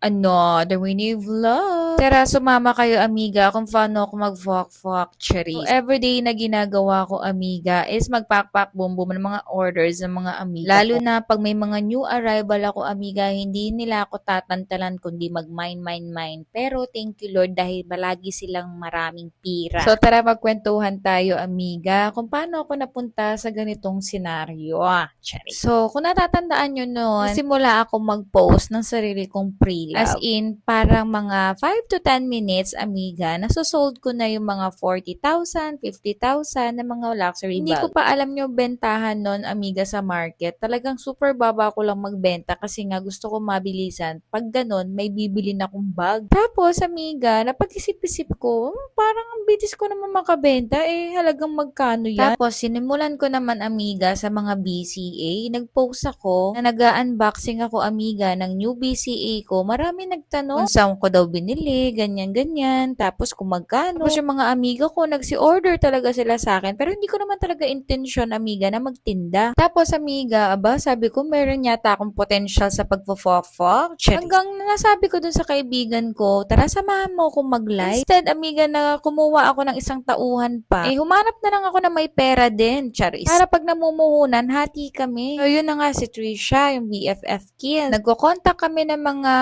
Another mini vlog. Tara, sumama kayo, amiga, kung paano ako mag-fok-fok, charis. So, everyday na ginagawa ko, amiga, is mag-pack-pack boom-boom ng mga orders ng mga amiga Lalo ko. Na pag may mga new arrival ako, amiga, hindi nila ako tatantalan kundi mag-mine. Pero thank you, Lord, dahil palagi silang maraming pira. So, tara, magkwentuhan tayo, amiga, kung paano ako napunta sa ganitong senaryo. Charis. So, kung natatandaan nyo noon, simula ako mag-post ng sarili kong pre As in, parang mga 5 to 10 minutes, amiga, nasosold ko na yung mga 40,000, 50,000 na mga luxury bag. Hindi ko pa alam yung bentahan nun, amiga, sa market. Talagang super baba ko lang magbenta kasi nga gusto ko mabilisan. Pag ganun, may bibili na akong bag. Tapos, amiga, napag-isip-isip ko, parang ang bitis ko naman makabenta, halagang magkano yan? Tapos, sinimulan ko naman, amiga, sa mga BCA. Nag-post ako na nag-unboxing ako, amiga, ng new BCA ko. Marami nagtanong kung saan ko daw binili, ganyan-ganyan. Tapos kung magkano. Tapos yung mga amiga ko, nagsi-order talaga sila sa akin. Pero hindi ko naman talaga intention, amiga, na magtinda. Tapos, amiga, sabi ko, meron yata akong potential sa pagpo-fok-fok. Hanggang nasabi ko dun sa kaibigan ko, tara, samahan mo ako mag-live. Instead, amiga, na kumuha ako ng isang tauhan pa, humanap na lang ako na may pera din, charis. Para pag namumuhunan, hati kami. So, yun na nga si Trisha, yung BFF Kill. Nagko-contact kami ng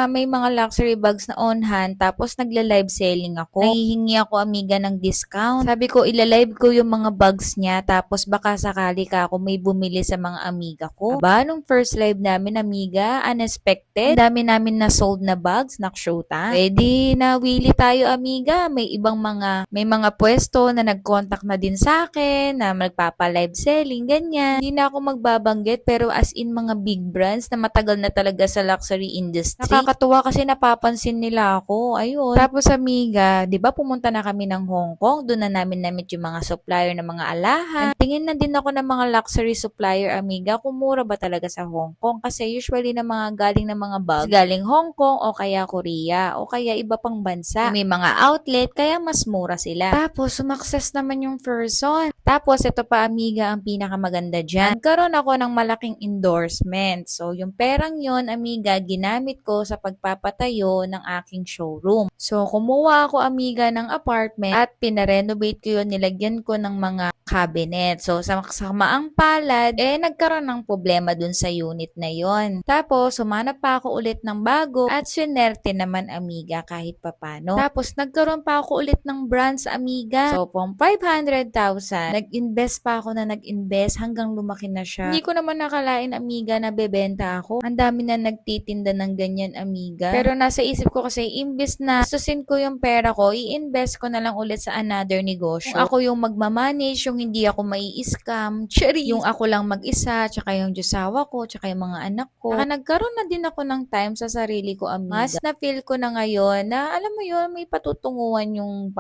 may mga luxury bags na on hand, tapos nagla-live selling ako. Nahihingi ako, amiga, ng discount. Sabi ko, ilalive ko yung mga bags niya, tapos baka sakali ka ako may bumili sa mga amiga ko. Aba, nung first live namin, amiga, unexpected. Ang dami namin na sold na bags, nakshota. Pwede na wili tayo, amiga. May mga pwesto na nag-contact na din sa akin, na magpapa-live selling, ganyan. Hindi na ako magbabanggit, pero as in mga big brands na matagal na talaga sa luxury industry. Nakakatuwa kasi napapansin nila ako. Ayun. Tapos, amiga, di ba pumunta na kami ng Hong Kong? Doon na namin na-meet yung mga supplier ng mga alahan. Nagtingin na din ako ng mga luxury supplier, amiga, kung mura ba talaga sa Hong Kong. Kasi usually na mga galing ng mga bags, galing Hong Kong o kaya Korea o kaya iba pang bansa. May mga outlet, kaya mas mura sila. Tapos, sumakses naman yung person. Tapos, ito pa, amiga, ang pinakamaganda dyan. Nagkaroon ako ng malaking endorsement. So, yung perang yon, amiga, ginamit ko sa pagpapatayo ng aking showroom. So, kumuha ako, amiga, ng apartment at pinarenovate ko yun, nilagyan ko ng mga cabinet. So, sa samaang palad, nagkaroon ng problema dun sa unit na yon. Tapos, humanap pa ako ulit ng bago at sinerte naman, amiga, kahit papano. Tapos, nagkaroon pa ako ulit ng brands, amiga. So, from 500,000, nag-invest pa ako na nag-invest hanggang lumaki na siya. Hindi ko naman nakalain, amiga, na bebenta ako. Ang dami na nagtitinda ng ganyan, amiga. Pero nasa isip ko kasi, imbes na susin ko yung pera ko, i-invest ko na lang ulit sa another negosyo. Kung ako yung magmamanage, yung hindi ako mai-scam, yung ako lang mag-isa, tsaka yung jusawa ko, tsaka yung mga anak ko. Saka nagkaroon na din ako ng time sa sarili ko, amiga. Mas na-feel ko na ngayon na, alam mo yun, may patutunguhan yung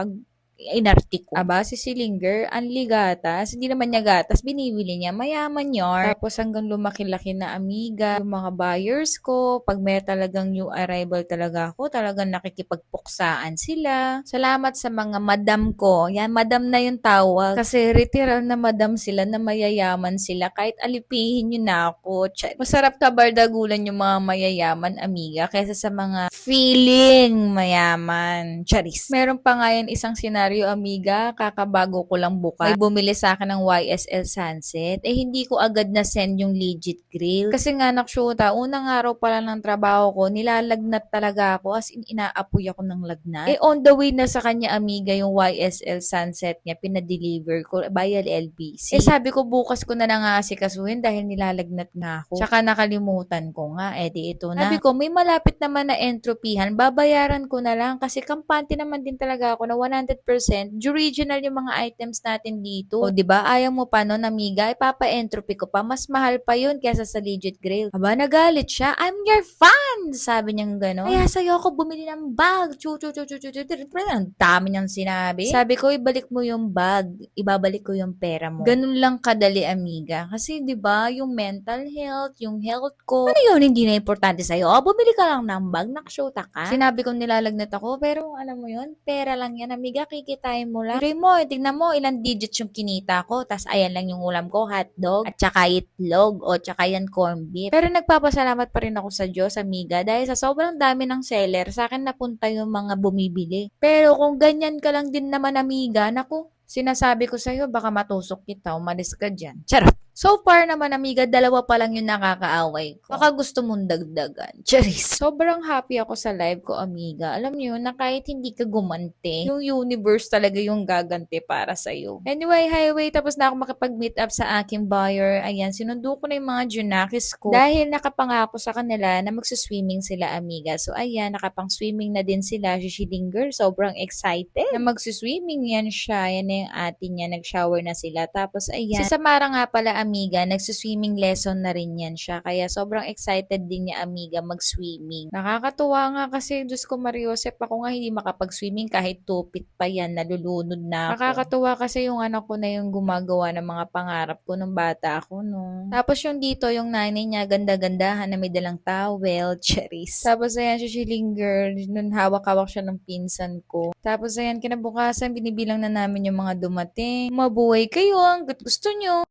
inarte ko. Aba, si Silinger, anli gatas. Hindi naman niya gatas, binibili niya. Mayaman yun. Tapos hanggang lumaki-laki na, amiga. Yung mga buyers ko, pag may talagang new arrival talaga ako, talagang nakikipagpuksaan sila. Salamat sa mga madam ko. Yan, madam na yung tawag. Kasi literal na madam sila, na mayayaman sila. Kahit alipihin nyo na ako. Masarap kabardagulan yung mga mayayaman, amiga, kaysa sa mga feeling mayaman. Charis. Meron pa nga yan isang amiga, kakabago ko lang bukas. May bumili sa akin ng YSL Sunset. Hindi ko agad na send yung legit grill. Kasi nga, nakshuta, unang araw pala ng trabaho ko, nilalagnat talaga ako. As in, inaapoy ako ng lagnat. On the way na sa kanya, amiga, yung YSL Sunset niya, pinadeliver ko by LBC. Sabi ko, bukas ko na nga asikasuhin dahil nilalagnat nga ako. Tsaka nakalimutan ko nga. Di ito na. Sabi ko, may malapit naman na entropihan, babayaran ko na lang kasi kampante naman din talaga ako na 100% original yung mga items natin dito. O, diba? Ayaw mo pa nun, amiga? Ipapa-entropy ko pa. Mas mahal pa yun kesa sa legit grill. Aba, nagalit siya. I'm your fan! Sabi niyang gano'n. Kaya sa'yo ako bumili ng bag. Ang dami niyang sinabi. Sabi ko, ibalik mo yung bag. Ibabalik ko yung pera mo. Ganun lang kadali, amiga. Kasi, diba, yung mental health, yung health ko. Ano yun? Hindi na importante sa'yo. Bumili ka lang ng bag. Nakshota ka. Sinabi ko nilalagnat ako. Pero, alam mo yun, pera lang yan, amiga. kikitain mo lang. Pero mo, tignan mo, ilang digits yung kinita ko, tas ayan lang yung ulam ko, hotdog, at saka itlog, o tsaka yan corned beef. Pero nagpapasalamat pa rin ako sa Diyos, amiga, dahil sa sobrang dami ng seller, sa akin napunta yung mga bumibili. Pero kung ganyan ka lang din naman, amiga, naku, sinasabi ko sa'yo, baka matusok kita, umalis ka dyan. Charot! So far naman, amiga, dalawa pa lang yung nakakaaway ko. Baka gusto mong dagdagan. Charis. Sobrang happy ako sa live ko, amiga. Alam niyo na kahit hindi ka gumante, yung universe talaga yung gaganti para sa'yo. Anyway, highway, tapos na ako makipag-meet up sa aking buyer. Ayan, sinundo ko na yung mga junakis ko. Dahil nakapangako sa kanila na magsuswimming sila, amiga. So, ayan, nakapang-swimming na din sila. Shishiding girl, sobrang excited na magsuswimming yan siya. Yan na yung ate niya. Nag-shower na sila. Tapos, ayan. Si Samara nga pala, amiga, nagsuswimming lesson na rin yan siya. Kaya sobrang excited din niya, amiga, mag-swimming. Nakakatuwa nga kasi, Diyos ko Mariosep, ako nga hindi makapag-swimming kahit tupit pa yan, nalulunod na ako. Nakakatuwa kasi yung anak ko na yung gumagawa ng mga pangarap ko nung bata ako, no. Tapos yung dito, yung nanay niya, ganda-gandahan na may dalang towel, cherries. Tapos ayan, si Shilling girl, nun hawak-hawak siya ng pinsan ko. Tapos ayan, kinabukasan, binibilang na namin yung mga dumating. Mabuhay kayo, hanggat gusto nyo.